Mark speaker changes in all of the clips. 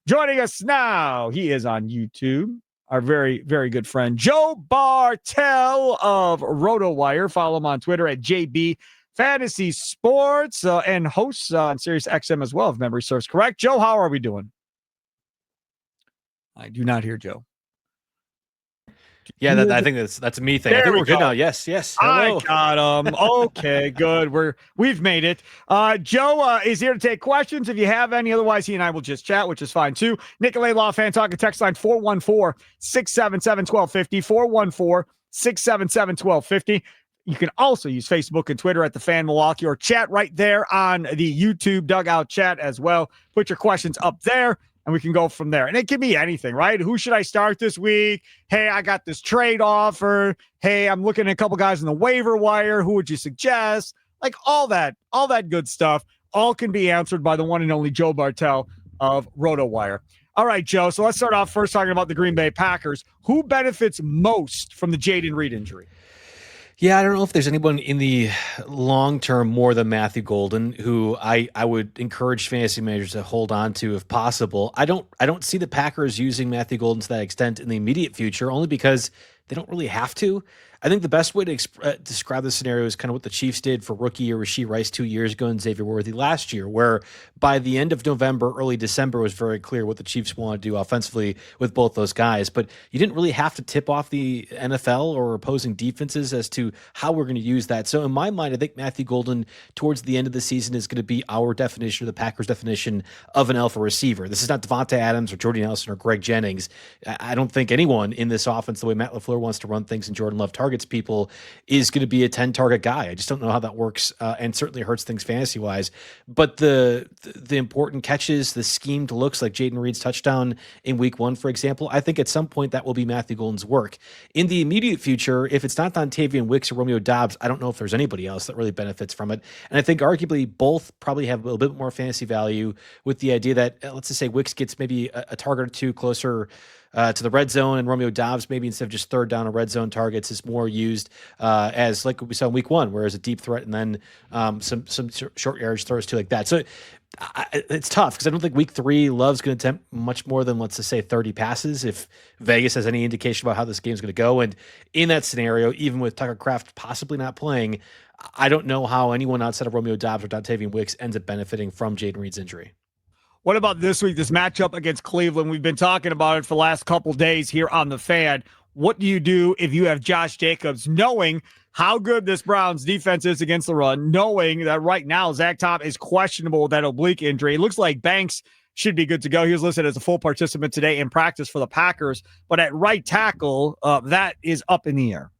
Speaker 1: Joining us now, he is on YouTube, our very, very good friend, Joe Bartel of RotoWire. Follow him on Twitter at JB Fantasy Sports and hosts on Sirius XM as well, if memory serves correct. Joe, how are we doing? I do not hear Joe.
Speaker 2: Yeah, I think that's a me thing. I think we're good now. Yes. Hello.
Speaker 1: I got him. Okay, good. We've made it. Joe is here to take questions if you have any. Otherwise, he and I will just chat, which is fine too. Nicolay Law Fan Talking text line 414-677-1250. 414-677-1250. You can also use Facebook and Twitter at the Fan Milwaukee or chat right there on the YouTube Dugout chat as well. Put your questions up there. And we can go from there. And it can be anything, right? Who should I start this week? Hey, I got this trade offer. Hey, I'm looking at a couple guys in the waiver wire. Who would you suggest? Like all that good stuff, all can be answered by the one and only Joe Bartel of RotoWire. All right, Joe. So let's start off first talking about the Green Bay Packers. Who benefits most from the Jaden Reed injury?
Speaker 2: Yeah, I don't know if there's anyone in the long term more than Matthew Golden, who I would encourage fantasy managers to hold on to if possible. I don't see the Packers using Matthew Golden to that extent in the immediate future, only because they don't really have to. I think the best way to describe this scenario is kind of what the Chiefs did for rookie or Rashee Rice 2 years ago and Xavier Worthy last year, where by the end of November, early December, it was very clear what the Chiefs wanted to do offensively with both those guys. But you didn't really have to tip off the NFL or opposing defenses as to how we're going to use that. So in my mind, I think Matthew Golden towards the end of the season is going to be our definition, or the Packers' definition of an alpha receiver. This is not Devontae Adams or Jordy Nelson or Greg Jennings. I don't think anyone in this offense, the way Matt LaFleur wants to run things and Jordan Love targets people, is going to be a 10-target guy. I just don't know how that works, and certainly hurts things fantasy-wise. But the important catches, the schemed looks like Jaden Reed's touchdown in week 1, for example, I think at some point that will be Matthew Golden's work. In the immediate future, if it's not Dontavian Wicks or Romeo Doubs, I don't know if there's anybody else that really benefits from it. And I think arguably both probably have a little bit more fantasy value, with the idea that, let's just say Wicks gets maybe a target or two closer to the red zone, and Romeo Doubs, maybe instead of just third down or red zone targets, is more used as like we saw in week 1, whereas a deep threat and then some short yardage throws too, like that. So it's tough because I don't think week 3 Love's going to attempt much more than, let's just say, 30 passes if Vegas has any indication about how this game's going to go. And in that scenario, even with Tucker Kraft possibly not playing, I don't know how anyone outside of Romeo Doubs or Dontavian Wicks ends up benefiting from Jaden Reed's injury.
Speaker 1: What about this week, this matchup against Cleveland? We've been talking about it for the last couple days here on the Fan. What do you do if you have Josh Jacobs, knowing how good this Browns defense is against the run, knowing that right now Zach Tom is questionable with that oblique injury? It looks like Banks should be good to go. He was listed as a full participant today in practice for the Packers, but at right tackle, that is up in the air.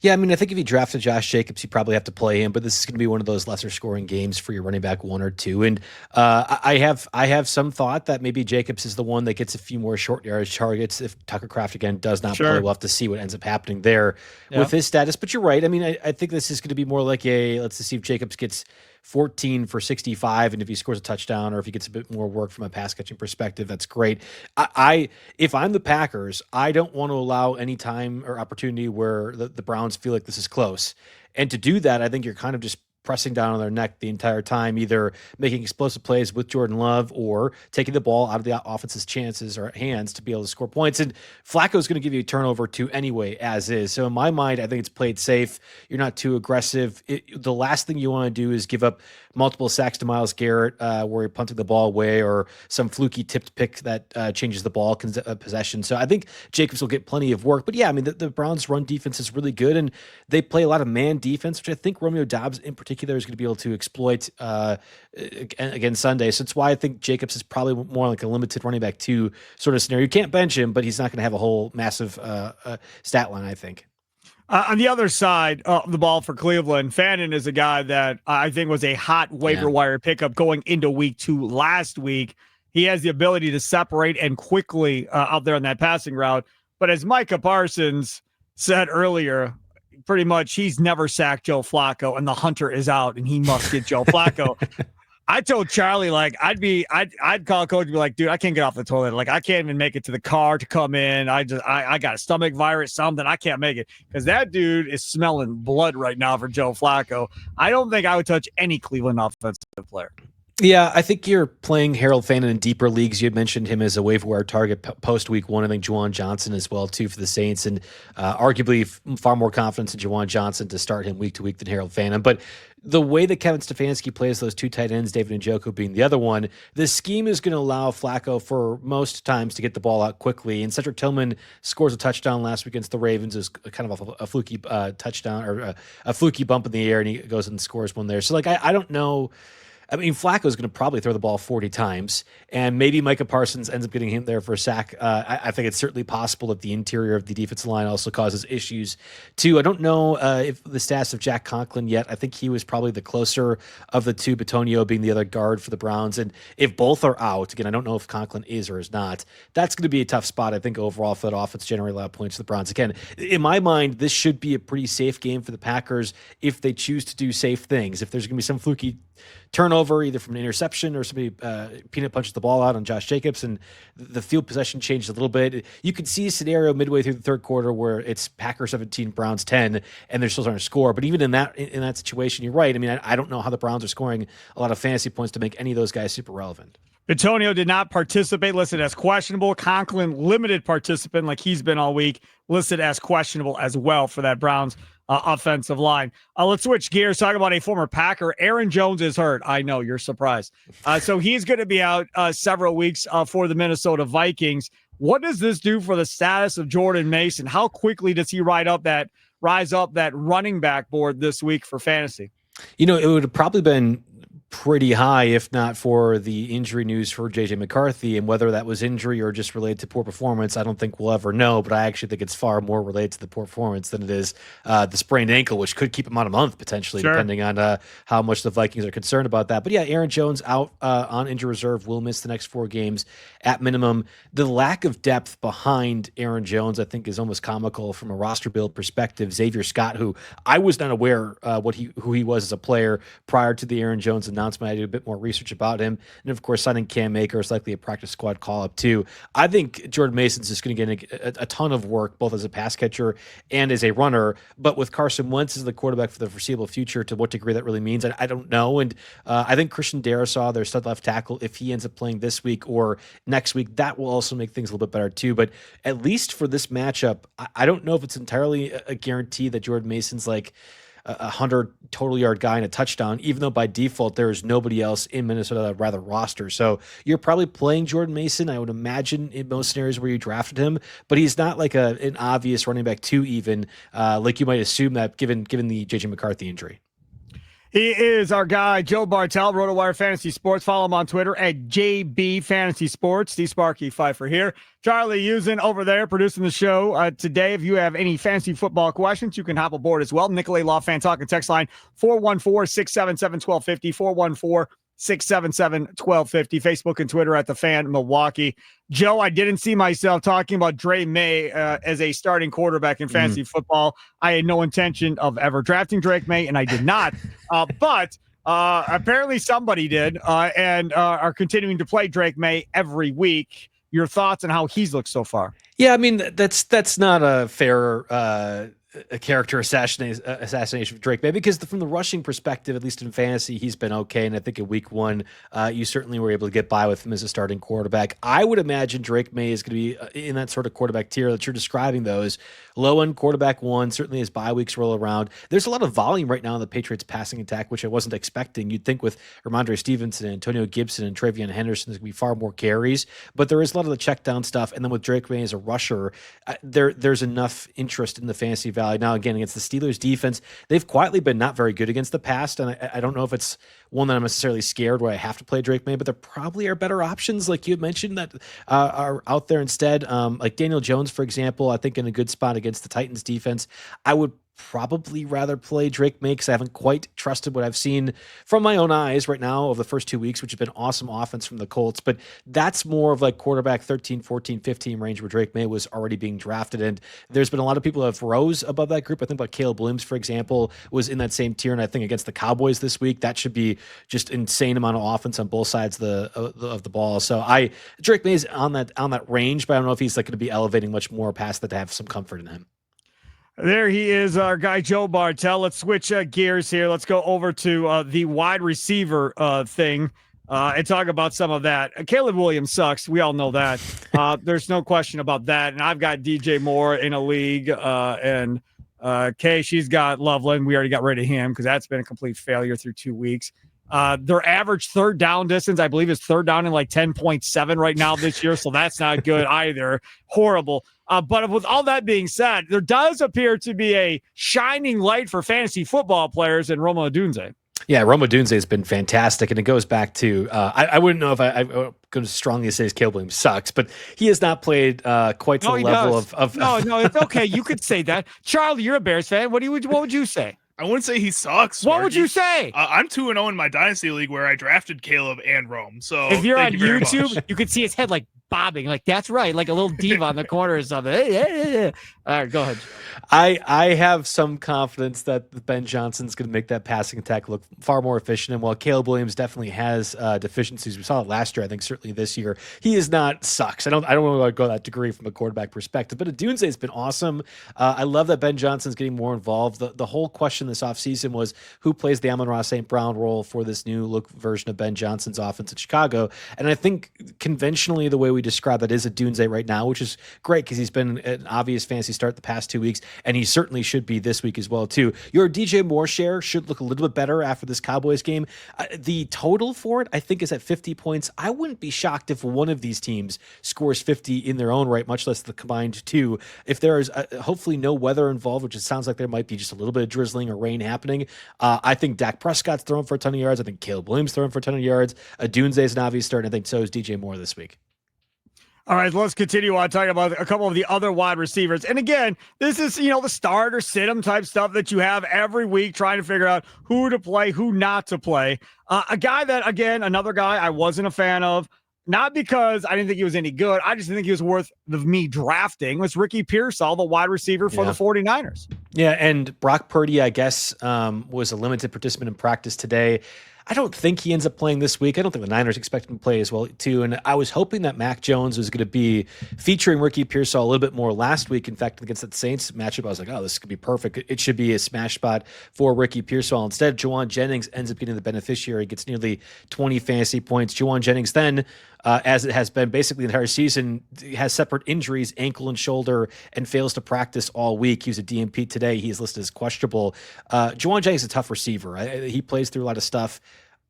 Speaker 2: Yeah, I mean, I think if you drafted Josh Jacobs, you probably have to play him, but this is going to be one of those lesser scoring games for your running back 1 or 2. And I have some thought that maybe Jacobs is the one that gets a few more short yardage targets if Tucker Kraft again does not play. We'll have to see what ends up happening there with his status. But you're right. I mean, I think this is going to be more like let's see if Jacobs gets 14 for 65, and if he scores a touchdown or if he gets a bit more work from a pass catching perspective, that's great. If I'm the Packers, I don't want to allow any time or opportunity where the Browns feel like this is close. And to do that, I think you're kind of just pressing down on their neck the entire time, either making explosive plays with Jordan Love or taking the ball out of the offense's chances or hands to be able to score points. And Flacco's going to give you a turnover too anyway, as is. So in my mind, I think it's played safe. You're not too aggressive. The last thing you want to do is give up multiple sacks to Myles Garrett where you're punting the ball away, or some fluky tipped pick that changes the ball possession. So I think Jacobs will get plenty of work. But yeah, I mean, the Browns' run defense is really good, and they play a lot of man defense, which I think Romeo Doubs in particular is going to be able to exploit again Sunday. So that's why I think Jacobs is probably more like a limited running back 2 sort of scenario. You can't bench him, but he's not going to have a whole massive stat line, I think.
Speaker 1: On the other side of the ball for Cleveland, Fannin is a guy that I think was a hot waiver wire pickup going into week 2 last week. He has the ability to separate and quickly out there on that passing route. But as Micah Parsons said earlier, pretty much he's never sacked Joe Flacco, and the hunter is out, and he must get Joe Flacco. I told Charlie, like, I'd call a coach and be like, dude, I can't get off the toilet. Like, I can't even make it to the car to come in. I got a stomach virus, something. I can't make it because that dude is smelling blood right now for Joe Flacco. I don't think I would touch any Cleveland offensive player.
Speaker 2: Yeah, I think you're playing Harold Fannin in deeper leagues. You had mentioned him as a waiver wire target post week one. I think Juwan Johnson as well too for the Saints, and arguably far more confidence in Juwan Johnson to start him week to week than Harold Fannin. But the way that Kevin Stefanski plays those two tight ends, David Njoku being the other one, the scheme is going to allow Flacco for most times to get the ball out quickly. And Cedric Tillman scores a touchdown last week against the Ravens, is kind of a fluky touchdown or a fluky bump in the air, and he goes and scores one there. So like I don't know. I mean, Flacco's going to probably throw the ball 40 times, and maybe Micah Parsons ends up getting him there for a sack. I think it's certainly possible that the interior of the defensive line also causes issues, too. I don't know if the stats of Jack Conklin yet. I think he was probably the closer of the two, Bitonio being the other guard for the Browns. And if both are out, again, I don't know if Conklin is or is not, that's going to be a tough spot, I think, overall for that offense, generate a lot of points to the Browns. Again, in my mind, this should be a pretty safe game for the Packers if they choose to do safe things. If there's going to be some fluky turnover, either from an interception or somebody peanut punches the ball out on Josh Jacobs, and the field possession changed a little bit. You could see a scenario midway through the third quarter where it's Packers 17, Browns 10, and they're still trying to score. But even in that situation, you're right. I mean, I don't know how the Browns are scoring a lot of fantasy points to make any of those guys super relevant.
Speaker 1: Antonio did not participate, listed as questionable. Conklin, limited participant like he's been all week, listed as questionable as well for that Browns offensive line. Let's switch gears, talk about a former Packer. Aaron Jones is hurt. I know, you're surprised. So he's going to be out several weeks for the Minnesota Vikings. What does this do for the status of Jordan Mason? How quickly does he rise up that running back board this week for fantasy?
Speaker 2: It would have probably been pretty high if not for the injury news for JJ McCarthy, and whether that was injury or just related to poor performance, I don't think we'll ever know, but I actually think it's far more related to the poor performance than it is the sprained ankle, which could keep him out a month potentially, sure, depending on how much the Vikings are concerned about that. But yeah, Aaron Jones out on injury reserve, will miss the next 4 games at minimum. The lack of depth behind Aaron Jones, I think, is almost comical from a roster build perspective. Xavier Scott, who I was not aware who he was as a player prior to the Aaron Jones announcement. I did a bit more research about him. And of course, signing Cam Akers is likely a practice squad call up too. I think Jordan Mason's just going to get a ton of work, both as a pass catcher and as a runner. But with Carson Wentz as the quarterback for the foreseeable future, to what degree that really means, I don't know. And I think Christian Darrisaw, their stud left tackle, if he ends up playing this week or next week, that will also make things a little bit better too. But at least for this matchup, I don't know if it's entirely a guarantee that Jordan Mason's like a 100 total yard guy and a touchdown, even though by default there is nobody else in Minnesota that I'd rather roster. So you're probably playing Jordan Mason, I would imagine, in most scenarios where you drafted him, but he's not like an obvious running back 2 even, like you might assume that given the JJ McCarthy injury.
Speaker 1: He is our guy, Joe Bartel, RotoWire Fantasy Sports. Follow him on Twitter at JB Fantasy Sports. Steve Sparky Pfeiffer here. Charlie Usen over there producing the show today. If you have any fantasy football questions, you can hop aboard as well. Nicolay Law Fan Talk and text line 414-677-1250, 414-677-1250. Facebook and Twitter at The Fan Milwaukee. Joe, I didn't see myself talking about Dre May as a starting quarterback in fantasy football. I had no intention of ever drafting Drake May, and I did not. But apparently somebody did and are continuing to play Drake May every week. Your thoughts on how he's looked so far?
Speaker 2: Yeah, I mean, that's not a fair a character assassination of Drake May, because from the rushing perspective, at least in fantasy, he's been okay. And I think in week 1, you certainly were able to get by with him as a starting quarterback. I would imagine Drake May is going to be in that sort of quarterback tier that you're describing, those low-end quarterback 1, certainly as bye weeks roll around. There's a lot of volume right now in the Patriots passing attack, which I wasn't expecting. You'd think with Ramondre Stevenson, Antonio Gibson, and Travion Henderson, there's going to be far more carries, but there is a lot of the check down stuff. And then with Drake May as a rusher, there's enough interest in the fantasy value. Now, again, against the Steelers defense, they've quietly been not very good against the pass, and I don't know if it's one that I'm necessarily scared where I have to play Drake May, but there probably are better options, like you had mentioned, that are out there instead. Like Daniel Jones, for example, I think in a good spot against the Titans defense. I would probably rather play Drake May because I haven't quite trusted what I've seen from my own eyes right now of the first 2 weeks, which have been awesome offense from the Colts. But that's more of like quarterback 13, 14, 15 range where Drake May was already being drafted. And there's been a lot of people who have rose above that group. I think about Caleb Williams, for example, was in that same tier. And I think against the Cowboys this week, that should be just insane amount of offense on both sides of the ball. So Drake May is on that range, but I don't know if he's like going to be elevating much more past that to have some comfort in him.
Speaker 1: There he is, our guy, Joe Bartel. Let's switch gears here. Let's go over to the wide receiver thing. and talk about some of that. Caleb Williams sucks. We all know that. There's no question about that. And I've got DJ Moore in a league, and Kay, she's got Loveland. We already got rid of him because that's been a complete failure through 2 weeks. Their average third down distance, I believe, is third down in like 10.7 right now this year. So that's not good either. Horrible. But with all that being said, there does appear to be a shining light for fantasy football players in Roma Odunze.
Speaker 2: Yeah, Roma Odunze has been fantastic, and it goes back to I wouldn't know if I'm going to strongly say Caleb Williams sucks, but he has not played quite to the level of
Speaker 1: No, it's okay. You could say that. Charlie, you're a Bears fan. What would you say?
Speaker 3: I wouldn't say he sucks.
Speaker 1: What would you say?
Speaker 3: I'm 2-0 in my dynasty league where I drafted Caleb and Rome. So
Speaker 1: if you're on YouTube, you could see his head like bobbing, like that's right, like a little diva on the corner or something. All right, go ahead.
Speaker 2: I have some confidence that Ben Johnson's going to make that passing attack look far more efficient. And while Caleb Williams definitely has deficiencies, we saw it last year. I think certainly this year he is not sucks. I don't want to go that degree from a quarterback perspective, but Odunze has been awesome. I love that Ben Johnson's getting more involved. The whole question this offseason was who plays the Amon-Ra St. Brown role for this new look version of Ben Johnson's offense in Chicago. And I think conventionally the way we describe that is Odunze right now, which is great because he's been an obvious fantasy start the past 2 weeks, and he certainly should be this week as well too. Your DJ Moore share should look a little bit better after this Cowboys game. The total for it, I think, is at 50 points. I wouldn't be shocked if one of these teams scores 50 in their own right, much less the combined two. If there is hopefully no weather involved, which it sounds like there might be just a little bit of drizzling or rain happening, I think Dak Prescott's throwing for a ton of yards. I think Caleb Williams throwing for a ton of yards. Odunze is an obvious start, and I think so is DJ Moore this week.
Speaker 1: All right, let's continue on talking about a couple of the other wide receivers. And again, this is, the start or sit 'em type stuff that you have every week trying to figure out who to play, who not to play. A guy that, again, another guy I wasn't a fan of, not because I didn't think he was any good. I just didn't think he was worth me drafting, was Ricky Pearsall, the wide receiver for the 49ers.
Speaker 2: Yeah, and Brock Purdy, I guess, was a limited participant in practice today. I don't think he ends up playing this week. I don't think the Niners expect him to play as well, too. And I was hoping that Mac Jones was going to be featuring Ricky Pearsall a little bit more last week. In fact, against that Saints matchup, I was like, oh, this could be perfect. It should be a smash spot for Ricky Pearsall. Instead, Juwan Jennings ends up getting the beneficiary, gets nearly 20 fantasy points. Juwan Jennings then, as it has been basically the entire season, has separate injuries, ankle and shoulder, and fails to practice all week. He was a DNP today. He is listed as questionable. Juwan Jennings is a tough receiver. He plays through a lot of stuff.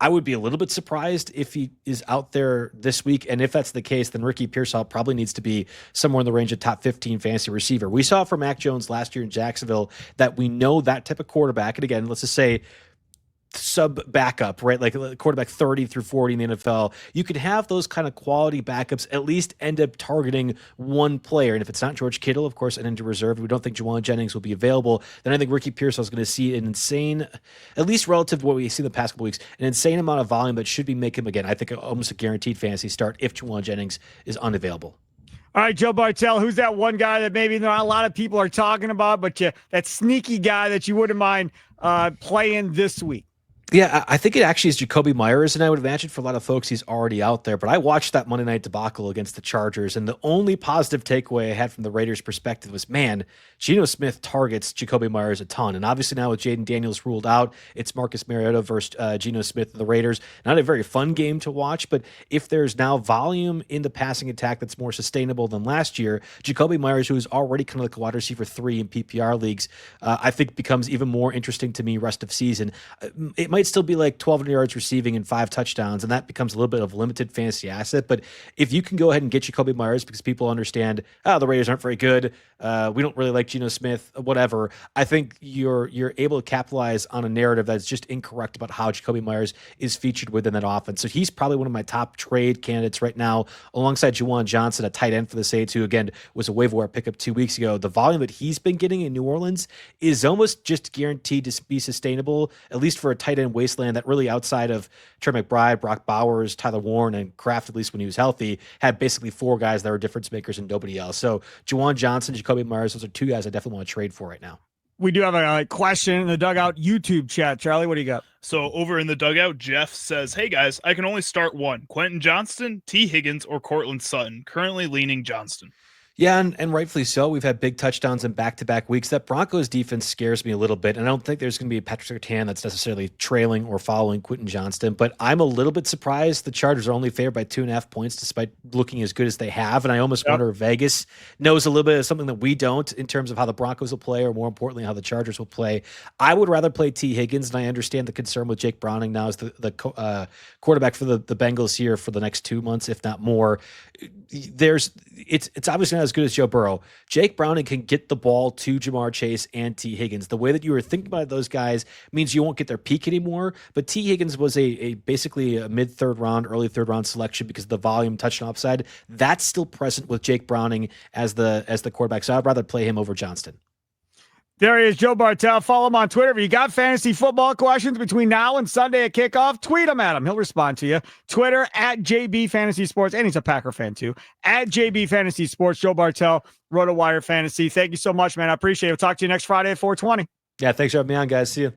Speaker 2: I would be a little bit surprised if he is out there this week. And if that's the case, then Ricky Pearsall probably needs to be somewhere in the range of top 15 fantasy receiver. We saw from Mac Jones last year in Jacksonville that we know that type of quarterback. And again, let's just say sub backup, right? Like a quarterback 30 through 40 in the NFL. You could have those kind of quality backups at least end up targeting one player. And if it's not George Kittle, of course, and into reserve, we don't think Juwan Jennings will be available. Then I think Ricky Pearsall is going to see an insane, at least relative to what we've seen the past couple weeks, an insane amount of volume that should be making him, again, I think almost a guaranteed fantasy start if Juwan Jennings is unavailable.
Speaker 1: All right, Joe Bartel, who's that one guy that maybe not a lot of people are talking about, but that sneaky guy that you wouldn't mind playing this week?
Speaker 2: Yeah, I think it actually is Jacoby Myers, and I would imagine for a lot of folks he's already out there. But I watched that Monday night debacle against the Chargers, and the only positive takeaway I had from the Raiders' perspective was, man, Geno Smith targets Jacoby Myers a ton. And obviously now with Jaden Daniels ruled out, it's Marcus Mariota versus Geno Smith and the Raiders. Not a very fun game to watch, but if there's now volume in the passing attack that's more sustainable than last year, Jacoby Myers, who is already kind of like a wide receiver 3 in PPR leagues, I think becomes even more interesting to me rest of season. It might still be like 1,200 yards receiving and 5 touchdowns, and that becomes a little bit of a limited fantasy asset. But if you can go ahead and get Jacoby Myers because people understand, the Raiders aren't very good, we don't really like Geno Smith, whatever, I think you're able to capitalize on a narrative that's just incorrect about how Jacoby Myers is featured within that offense. So he's probably one of my top trade candidates right now, alongside Juwan Johnson, a tight end for the Saints, who again was a waiver wire pickup 2 weeks ago. The volume that he's been getting in New Orleans is almost just guaranteed to be sustainable, at least for a tight end wasteland that really, outside of Trey McBride, Brock Bowers, Tyler Warren, and Kraft, at least when he was healthy, had basically 4 guys that were difference makers and nobody else. So Juwan Johnson, Jacoby Myers, those are 2 guys I definitely want to trade for right now.
Speaker 1: We do have a question in the Dugout YouTube chat. Charlie, what do you got?
Speaker 3: So over in the Dugout, Jeff says, hey guys, I can only start one. Quentin Johnston, T. Higgins, or Cortland Sutton. Currently leaning Johnston.
Speaker 2: Yeah, and rightfully so. We've had big touchdowns in back-to-back weeks. That Broncos defense scares me a little bit, and I don't think there's going to be a Patrick Surtain that's necessarily trailing or following Quentin Johnston, but I'm a little bit surprised the Chargers are only favored by 2.5 points despite looking as good as they have, and I almost wonder if Vegas knows a little bit of something that we don't in terms of how the Broncos will play, or more importantly, how the Chargers will play. I would rather play T. Higgins, and I understand the concern with Jake Browning now as the quarterback for the Bengals here for the next 2 months, if not more. It's obviously not as good as Joe Burrow. Jake Browning can get the ball to Jamar Chase and T. Higgins. The way that you were thinking about those guys means you won't get their peak anymore. But T. Higgins was basically a mid-third round, early third round selection because of the volume, touchdown upside. That's still present with Jake Browning as the quarterback. So I'd rather play him over Johnston.
Speaker 1: There he is, Joe Bartel. Follow him on Twitter. If you got fantasy football questions between now and Sunday at kickoff, tweet him at him. He'll respond to you. Twitter at JB Fantasy Sports, and he's a Packer fan too. At JB Fantasy Sports, Joe Bartel, RotoWire Fantasy. Thank you so much, man. I appreciate it. We'll talk to you next Friday at 4:20.
Speaker 2: Yeah, thanks for having me on, guys. See you.